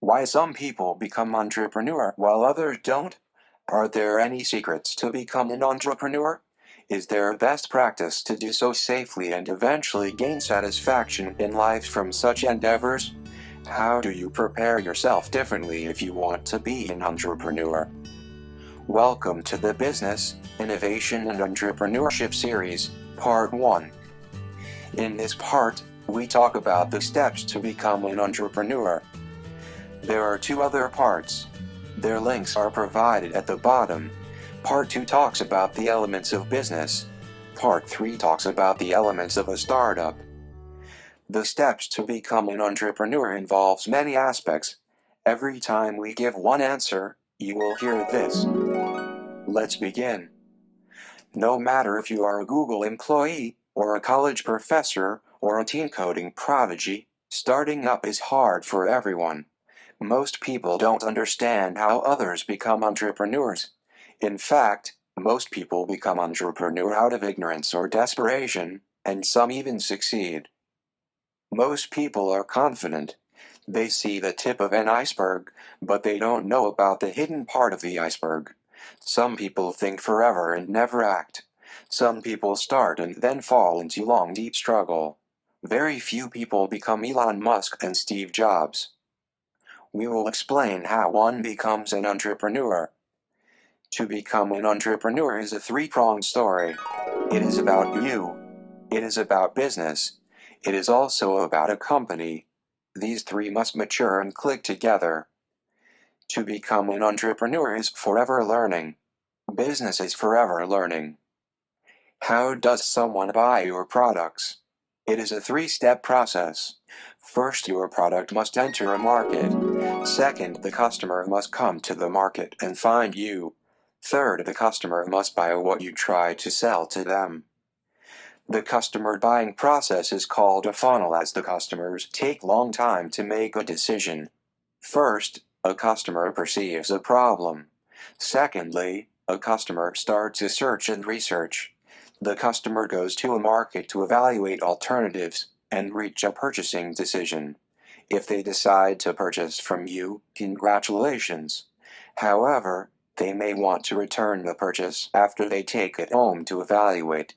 Why some people become entrepreneur while others don't? Are there any secrets to become an entrepreneur? Is there a best practice to do so safely and eventually gain satisfaction in life from such endeavors? How do you prepare yourself differently if you want to be an entrepreneur? Welcome to the Business, Innovation and Entrepreneurship Series, Part 1. In this part, we talk about the steps to become an entrepreneur. There are two other parts. Their links are provided at the bottom. Part 2 talks about the elements of business. Part 3 talks about the elements of a startup. The steps to become an entrepreneur involves many aspects. Every time we give one answer, you will hear this. Let's begin. No matter if you are a Google employee, or a college professor, or a teen coding prodigy, starting up is hard for everyone. Most people don't understand how others become entrepreneurs. In fact, most people become entrepreneur out of ignorance or desperation, and some even succeed. Most people are confident. They see the tip of an iceberg, but they don't know about the hidden part of the iceberg. Some people think forever and never act. Some people start and then fall into long, deep struggle. Very few people become Elon Musk and Steve Jobs. We will explain how one becomes an entrepreneur. To become an entrepreneur is a three-pronged story. It is about you. It is about business. It is also about a company. These three must mature and click together. To become an entrepreneur is forever learning. Business is forever learning. How does someone buy your products? It is a three-step process. First, your product must enter a market. Second, the customer must come to the market and find you. Third, the customer must buy what you try to sell to them. The customer buying process is called a funnel as the customers take long time to make a decision. First, a customer perceives a problem. Secondly, a customer starts a search and research. The customer goes to a market to evaluate alternatives and reach a purchasing decision. If they decide to purchase from you, congratulations. However, they may want to return the purchase after they take it home to evaluate.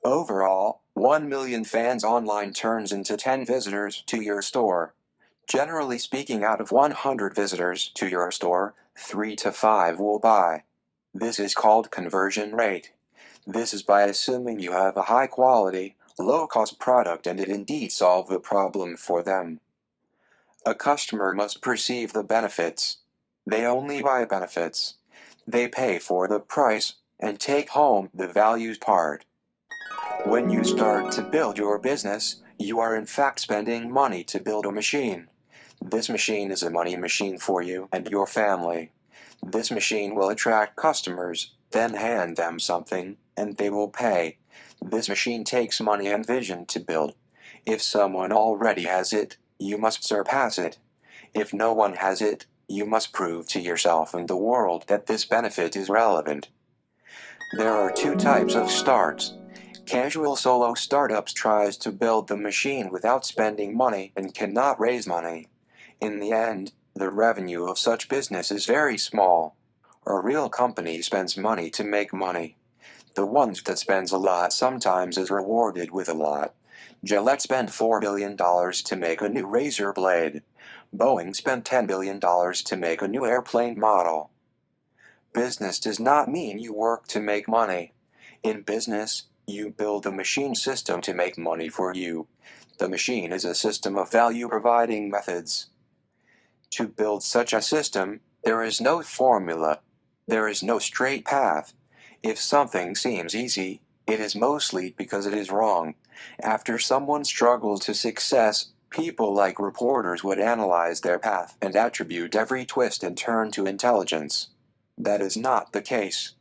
Overall, 1 million fans online turns into 10 visitors to your store. Generally speaking, out of 100 visitors to your store, 3 to 5 will buy. This is called conversion rate. This is by assuming you have a high-quality, low-cost product and it indeed solves the problem for them. A customer must perceive the benefits. They only buy benefits. They pay for the price and take home the values part. When you start to build your business, you are in fact spending money to build a machine. This machine is a money machine for you and your family. This machine will attract customers, then hand them something, and they will pay. This machine takes money and vision to build. If someone already has it, you must surpass it. If no one has it, you must prove to yourself and the world that this benefit is relevant. There are two types of starts. Casual solo startups tries to build the machine without spending money and cannot raise money. In the end, the revenue of such business is very small. A real company spends money to make money. The one that spends a lot sometimes is rewarded with a lot. Gillette spent $4 billion to make a new razor blade. Boeing spent $10 billion to make a new airplane model. Business does not mean you work to make money. In business, you build a machine system to make money for you. The machine is a system of value-providing methods. To build such a system, there is no formula. There is no straight path. If something seems easy, it is mostly because it is wrong. After someone struggles to success, people like reporters would analyze their path and attribute every twist and turn to intelligence. That is not the case.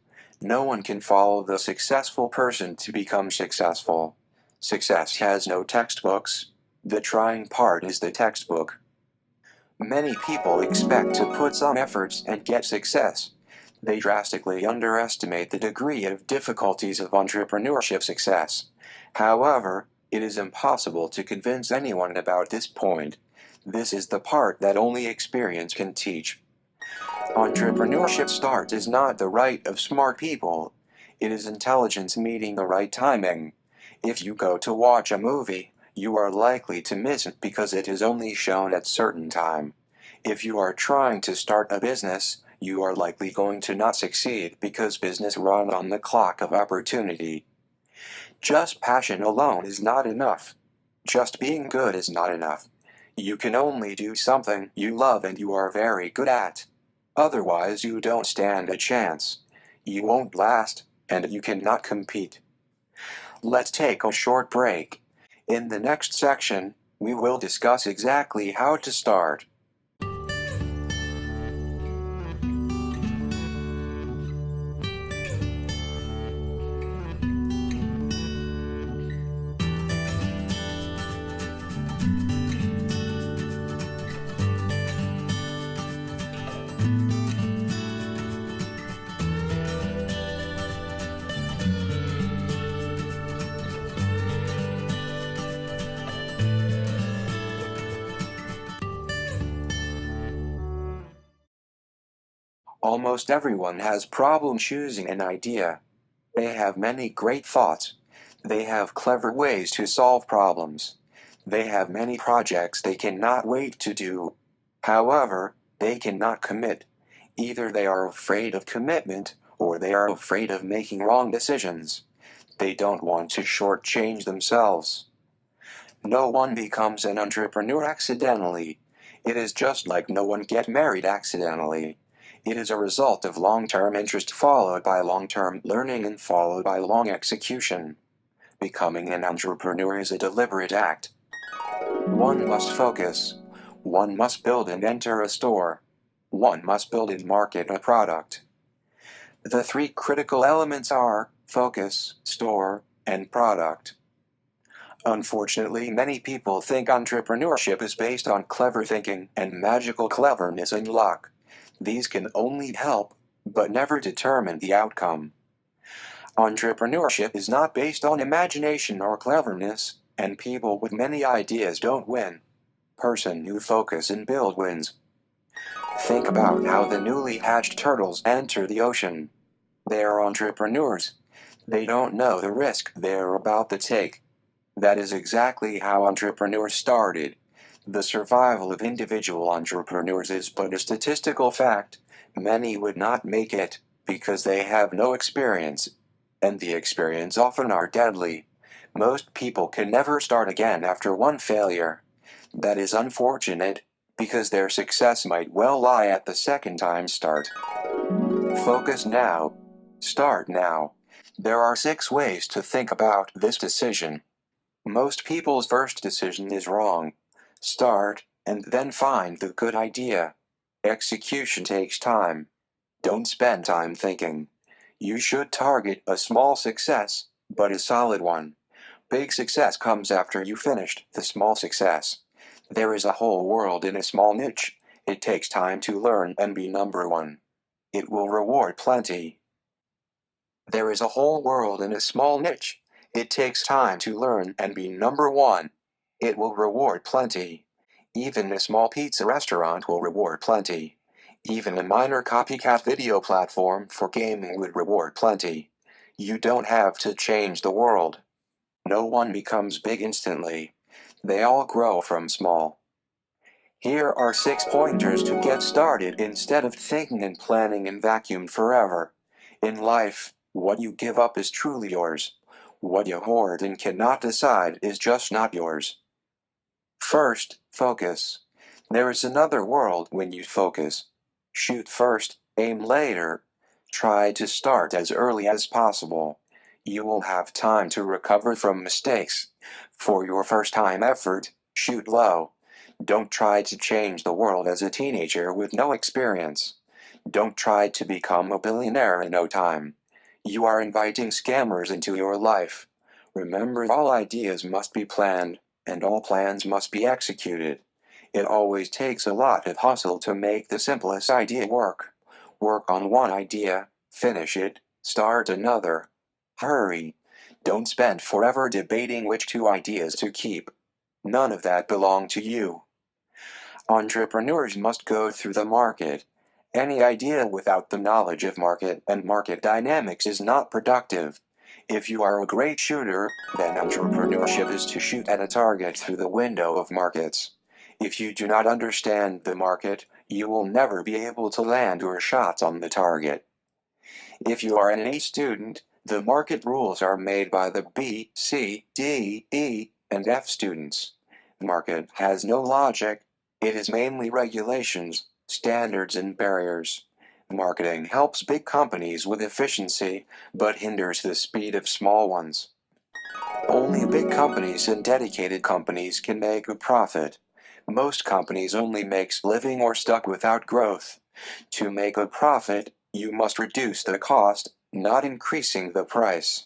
No one can follow the successful person to become successful. Success has no textbooks. The trying part is the textbook. Many people expect to put some efforts and get success. They drastically underestimate the degree of difficulties of entrepreneurship success. However, it is impossible to convince anyone about this point. This is the part that only experience can teach. Entrepreneurship start is not the right of smart people. It is intelligence meeting the right timing. If you go to watch a movie, you are likely to miss it because it is only shown at certain time. If you are trying to start a business, you are likely going to not succeed because business run on the clock of opportunity. Just passion alone is not enough. Just being good is not enough. You can only do something you love and you are very good at. Otherwise you don't stand a chance. You won't last, and you cannot compete. Let's take a short break. In the next section, we will discuss exactly how to start. Almost everyone has problem choosing an idea. They have many great thoughts. They have clever ways to solve problems. They have many projects they cannot wait to do. However, they cannot commit. Either they are afraid of commitment, or they are afraid of making wrong decisions. They don't want to shortchange themselves. No one becomes an entrepreneur accidentally. It is just like no one get married accidentally. It is a result of long-term interest followed by long-term learning and followed by long execution. Becoming an entrepreneur is a deliberate act. One must focus. One must build and enter a store. One must build and market a product. The three critical elements are focus, store, and product. Unfortunately, many people think entrepreneurship is based on clever thinking and magical cleverness and luck. These can only help, but never determine the outcome. Entrepreneurship is not based on imagination or cleverness, and people with many ideas don't win. Person who focus and build wins. Think about how the newly hatched turtles enter the ocean. They are entrepreneurs. They don't know the risk they're about to take. That is exactly how entrepreneurs started. The survival of individual entrepreneurs is but a statistical fact. Many would not make it because they have no experience, and the experience often are deadly. Most people can never start again after one failure. That is unfortunate, because their success might well lie at the second time start. Focus now. Start now. There are 6 ways to think about this decision. Most people's first decision is wrong. Start, and then find the good idea. Execution takes time. Don't spend time thinking. You should target a small success, but a solid one. Big success comes after you finished the small success. There is a whole world in a small niche. It takes time to learn and be number one. It will reward plenty. There is a whole world in a small niche. It takes time to learn and be number one. It will reward plenty. Even a small pizza restaurant will reward plenty. Even a minor copycat video platform for gaming would reward plenty. You don't have to change the world. No one becomes big instantly. They all grow from small. Here are 6 pointers to get started instead of thinking and planning in vacuum forever. In life, what you give up is truly yours. What you hoard and cannot decide is just not yours. First, focus. There is another world when you focus. Shoot first, aim later. Try to start as early as possible. You will have time to recover from mistakes. For your first time effort, shoot low. Don't try to change the world as a teenager with no experience. Don't try to become a billionaire in no time. You are inviting scammers into your life. Remember, all ideas must be planned, and all plans must be executed. It always takes a lot of hustle to make the simplest idea work. Work on one idea, finish it, start another. Hurry. Don't spend forever debating which 2 ideas to keep. None of that belong to you. Entrepreneurs must go through the market. Any idea without the knowledge of market and market dynamics is not productive. If you are a great shooter, then entrepreneurship is to shoot at a target through the window of markets. If you do not understand the market, you will never be able to land your shots on the target. If you are an A student, the market rules are made by the B, C, D, E, and F students. The market has no logic. It is mainly regulations, standards, and barriers. Marketing helps big companies with efficiency, but hinders the speed of small ones. Only big companies and dedicated companies can make a profit. Most companies only makes living or stuck without growth. To make a profit, you must reduce the cost, not increasing the price.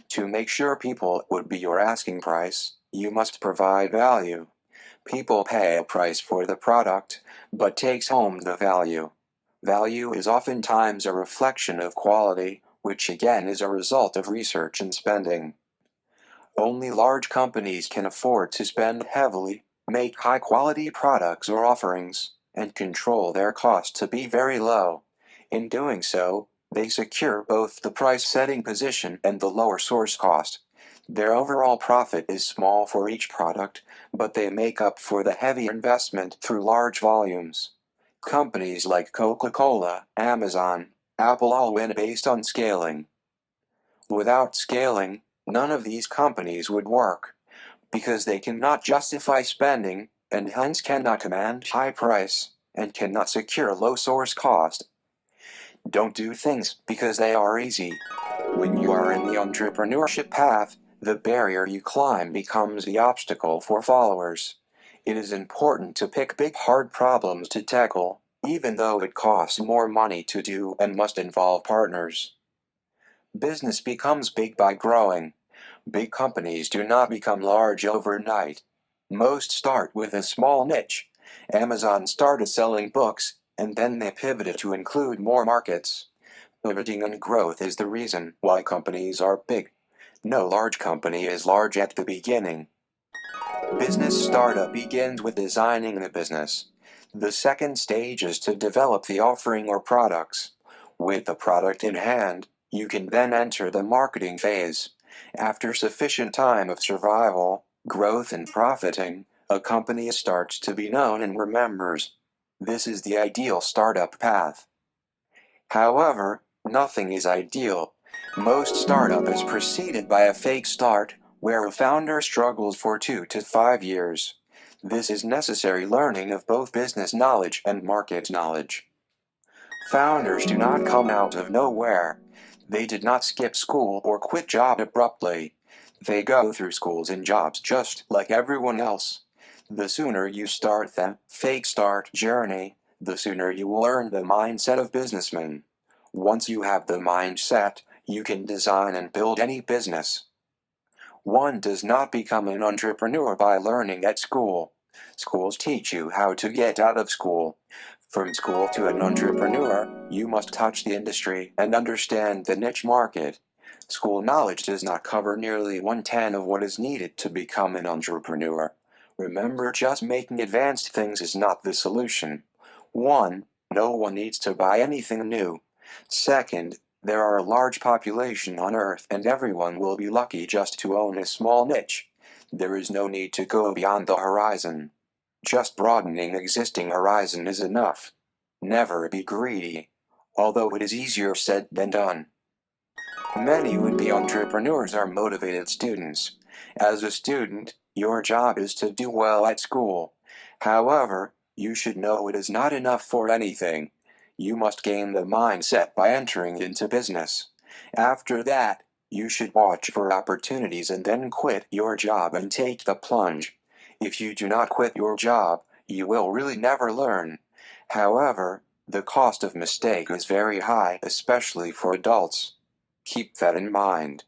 To make sure people would be your asking price, you must provide value. People pay a price for the product, but takes home the value. Value is oftentimes a reflection of quality, which again is a result of research and spending. Only large companies can afford to spend heavily, make high-quality products or offerings, and control their cost to be very low. In doing so, they secure both the price-setting position and the lower source cost. Their overall profit is small for each product, but they make up for the heavy investment through large volumes. Companies like Coca-Cola, Amazon, Apple all win based on scaling. Without scaling, none of these companies would work, because they cannot justify spending, and hence cannot command high price, and cannot secure low source cost. Don't do things because they are easy. When you are in the entrepreneurship path, the barrier you climb becomes the obstacle for followers. It is important to pick big hard problems to tackle, even though it costs more money to do and must involve partners. Business becomes big by growing. Big companies do not become large overnight. Most start with a small niche. Amazon started selling books, and then they pivoted to include more markets. Pivoting and growth is the reason why companies are big. No large company is large at the beginning. Business startup begins with designing the business. The second stage is to develop the offering or products. With the product in hand, you can then enter the marketing phase. After sufficient time of survival, growth, and profiting, a company starts to be known and remembers. This is the ideal startup path. However, nothing is ideal. Most startup is preceded by a fake start, where a founder struggles for 2 to 5 years. This is necessary learning of both business knowledge and market knowledge. Founders do not come out of nowhere. They did not skip school or quit job abruptly. They go through schools and jobs just like everyone else. The sooner you start the fake start journey, the sooner you will learn the mindset of businessmen. Once you have the mindset, you can design and build any business. One does not become an entrepreneur by learning at school. Schools teach you how to get out of school. From school to an entrepreneur, you must touch the industry and understand the niche market. School knowledge does not cover nearly 1/10 of what is needed to become an entrepreneur. Remember, just making advanced things is not the solution. 1. No one needs to buy anything new. Second, there are a large population on Earth and everyone will be lucky just to own a small niche. There is no need to go beyond the horizon. Just broadening existing horizon is enough. Never be greedy. Although it is easier said than done. Many would-be entrepreneurs are motivated students. As a student, your job is to do well at school. However, you should know it is not enough for anything. You must gain the mindset by entering into business. After that, you should watch for opportunities and then quit your job and take the plunge. If you do not quit your job, you will really never learn. However, the cost of mistake is very high, especially for adults. Keep that in mind.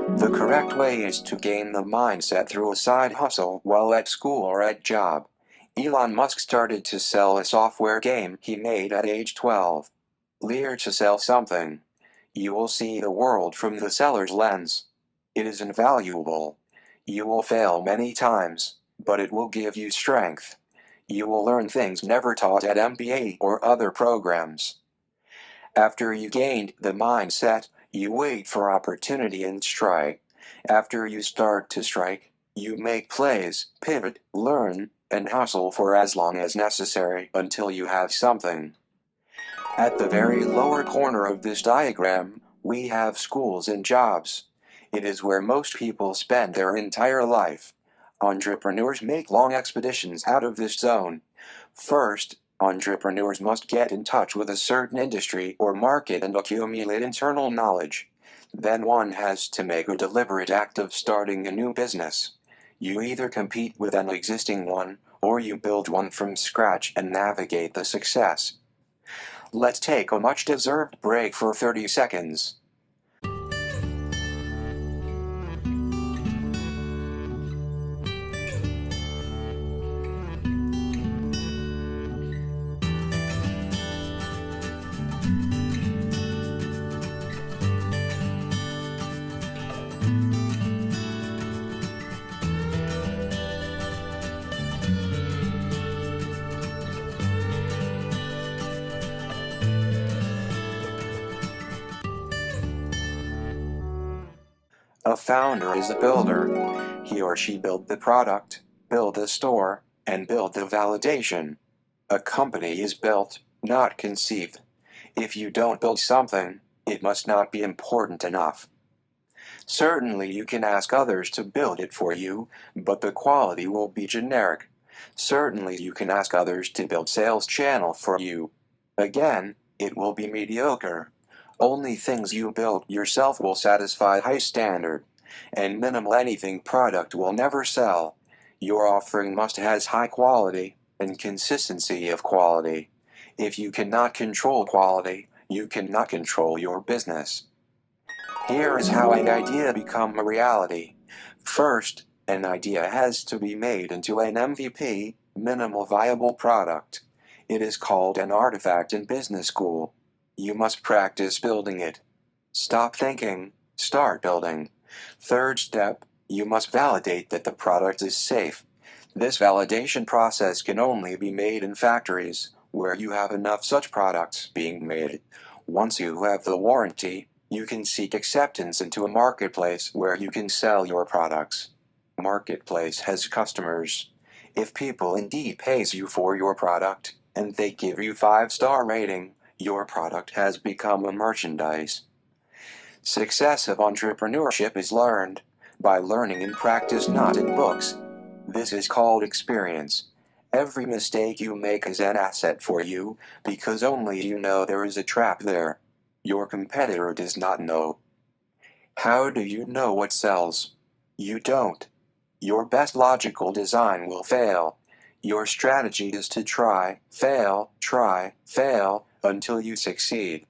The correct way is to gain the mindset through a side hustle while at school or at job. Elon Musk started to sell a software game he made at age 12. Learn to sell something. You will see the world from the seller's lens. It is invaluable. You will fail many times, but it will give you strength. You will learn things never taught at MBA or other programs. After you gained the mindset, you wait for opportunity and strike. After you start to strike, you make plays, pivot, learn, and hustle for as long as necessary until you have something. At the very lower corner of this diagram, we have schools and jobs. It is where most people spend their entire life. Entrepreneurs make long expeditions out of this zone. First, entrepreneurs must get in touch with a certain industry or market and accumulate internal knowledge. Then one has to make a deliberate act of starting a new business. You either compete with an existing one, or you build one from scratch and navigate the success. Let's take a much-deserved break for 30 seconds. A founder is a builder. He or she build the product, build the store, and build the validation. A company is built, not conceived. If you don't build something, it must not be important enough. Certainly you can ask others to build it for you, but the quality will be generic. Certainly you can ask others to build sales channel for you. Again, it will be mediocre. Only things you build yourself will satisfy high standard, and minimal anything product will never sell. Your offering must has high quality and consistency of quality. If you cannot control quality, you cannot control your business. Here is how an idea become a reality. First, an idea has to be made into an MVP, minimal viable product. It is called an artifact in business school. You must practice building it. Stop thinking, start building. Third step, you must validate that the product is safe. This validation process can only be made in factories, where you have enough such products being made. Once you have the warranty, you can seek acceptance into a marketplace where you can sell your products. Marketplace has customers. If people indeed pays you for your product, and they give you 5-star rating, your product has become a merchandise. Success of entrepreneurship is learned by learning in practice, not in books. This is called experience. Every mistake you make is an asset for you, because only you know there is a trap there. Your competitor does not know. How do you know what sells? You don't. Your best logical design will fail. Your strategy is to try, fail, until you succeed.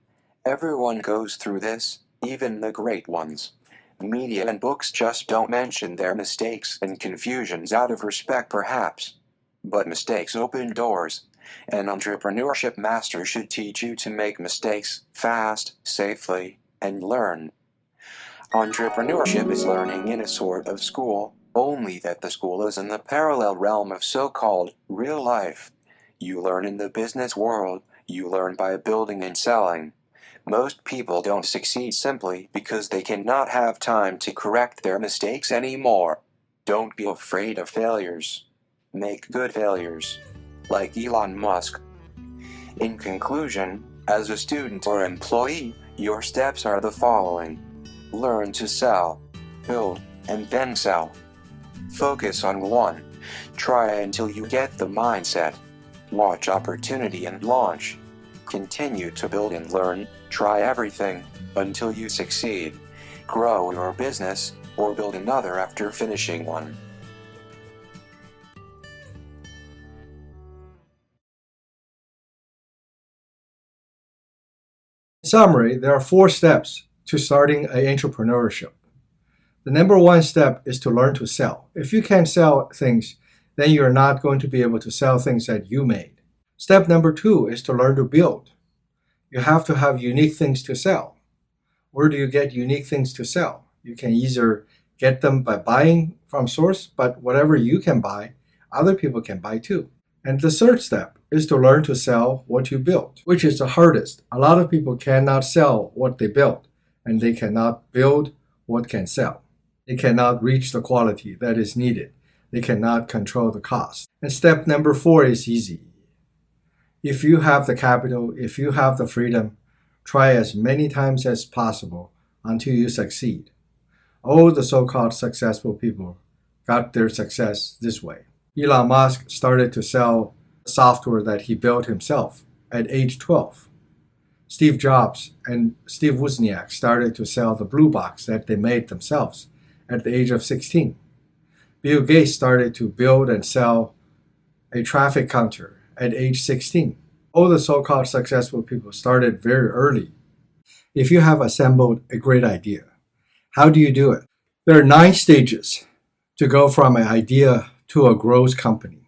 Everyone goes through this, even the great ones. Media and books just don't mention their mistakes and confusions out of respect perhaps. But mistakes open doors. An entrepreneurship master should teach you to make mistakes fast, safely, and learn. Entrepreneurship is learning in a sort of school, only that the school is in the parallel realm of so-called real life. You learn in the business world, you learn by building and selling. Most people don't succeed simply because they cannot have time to correct their mistakes anymore. Don't be afraid of failures. Make good failures. Like Elon Musk. In conclusion, as a student or employee, your steps are the following. Learn to sell, build, and then sell. Focus on one. Try until you get the mindset. Watch opportunity and launch. Continue to build and learn, try everything, until you succeed. Grow your business, or build another after finishing one. In summary, there are 4 steps to starting an entrepreneurship. The number one step is to learn to sell. If you can't sell things, then you're not going to be able to sell things that you made. Step number two is to learn to build. You have to have unique things to sell. Where do you get unique things to sell? You can either get them by buying from source, but whatever you can buy, other people can buy too. And the third step is to learn to sell what you build, which is the hardest. A lot of people cannot sell what they build, and they cannot build what can sell. They cannot reach the quality that is needed. They cannot control the cost. And step number 4 is easy. If you have the capital, if you have the freedom, try as many times as possible until you succeed. All the so-called successful people got their success this way. Elon Musk started to sell software that he built himself at age 12. Steve Jobs and Steve Wozniak started to sell the blue box that they made themselves at the age of 16. Bill Gates started to build and sell a traffic counter at age 16. All the so-called successful people started very early. If you have assembled a great idea, how do you do it? There are 9 stages to go from an idea to a growth company.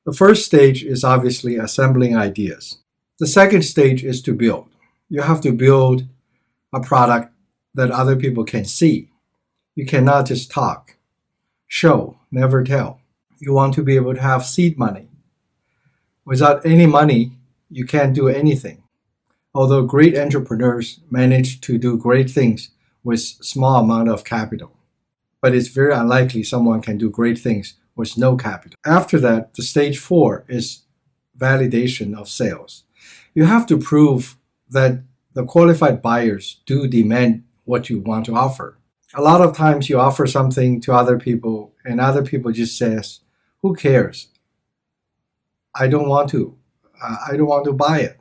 The first stage is obviously assembling ideas. The second stage is to build. You have to build a product that other people can see. You cannot just talk. Show, never tell. You want to be able to have seed money. Without any money, you can't do anything. Although great entrepreneurs manage to do great things with small amount of capital. But it's very unlikely someone can do great things with no capital. After that, the stage 4 is validation of sales. You have to prove that the qualified buyers do demand what you want to offer. A lot of times you offer something to other people and other people just says, who cares? I don't want to buy it.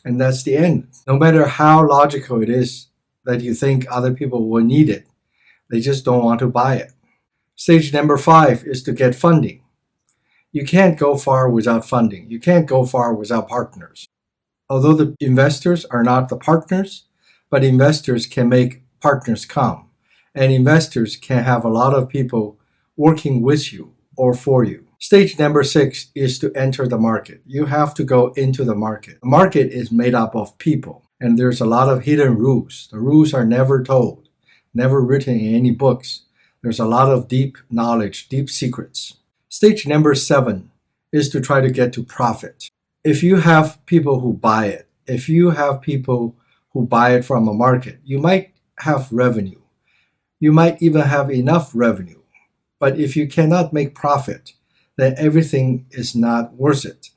And that's the end. No matter how logical it is that you think other people will need it, they just don't want to buy it. Stage number 5 is to get funding. You can't go far without funding. You can't go far without partners. Although the investors are not the partners, but investors can make partners come. And investors can have a lot of people working with you or for you. Stage number 6 is to enter the market. You have to go into the market. The market is made up of people, and there's a lot of hidden rules. The rules are never told, never written in any books. There's a lot of deep knowledge, deep secrets. Stage number 7 is to try to get to profit. If you have people who buy it, if you have people who buy it from a market, you might have revenue. You might even have enough revenue. But if you cannot make profit, then everything is not worth it.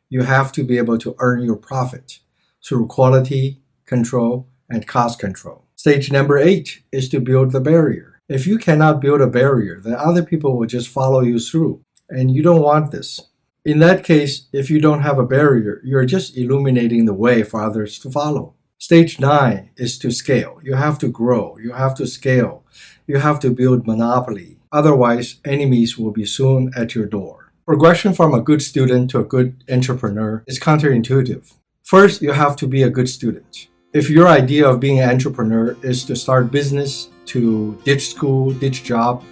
You have to be able to earn your profit through quality control and cost control. Stage number 8 is to build the barrier. If you cannot build a barrier, then other people will just follow you through, and you don't want this. In that case, if you don't have a barrier, you're just illuminating the way for others to follow. Stage 9 is to scale. You have to grow. You have to scale. You have to build monopoly. Otherwise, enemies will be soon at your door. Progression from a good student to a good entrepreneur is counterintuitive. First, you have to be a good student. If your idea of being an entrepreneur is to start business, to ditch school, ditch job,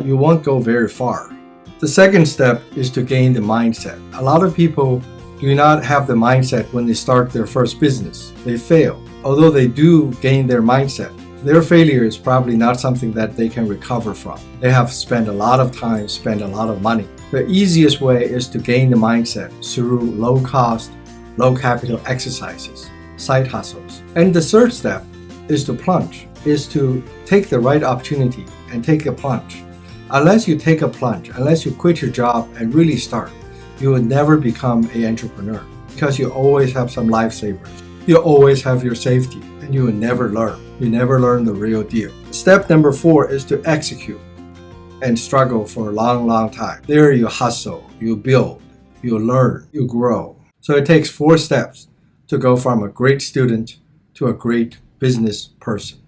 you won't go very far. The second step is to gain the mindset. A lot of people do not have the mindset when they start their first business. They fail. Although they do gain their mindset, their failure is probably not something that they can recover from. They have spent a lot of time, spent a lot of money. The easiest way is to gain the mindset through low cost, low capital exercises, side hustles. And the third step is to plunge, is to take the right opportunity and take a plunge. Unless you take a plunge, unless you quit your job and really start, you will never become an entrepreneur because you always have some lifesavers. You always have your safety and you will never learn. You never learn the real deal. Step number 4 is to execute and struggle for a long, long time. There you hustle, you build, you learn, you grow. So it takes 4 steps to go from a great student to a great business person.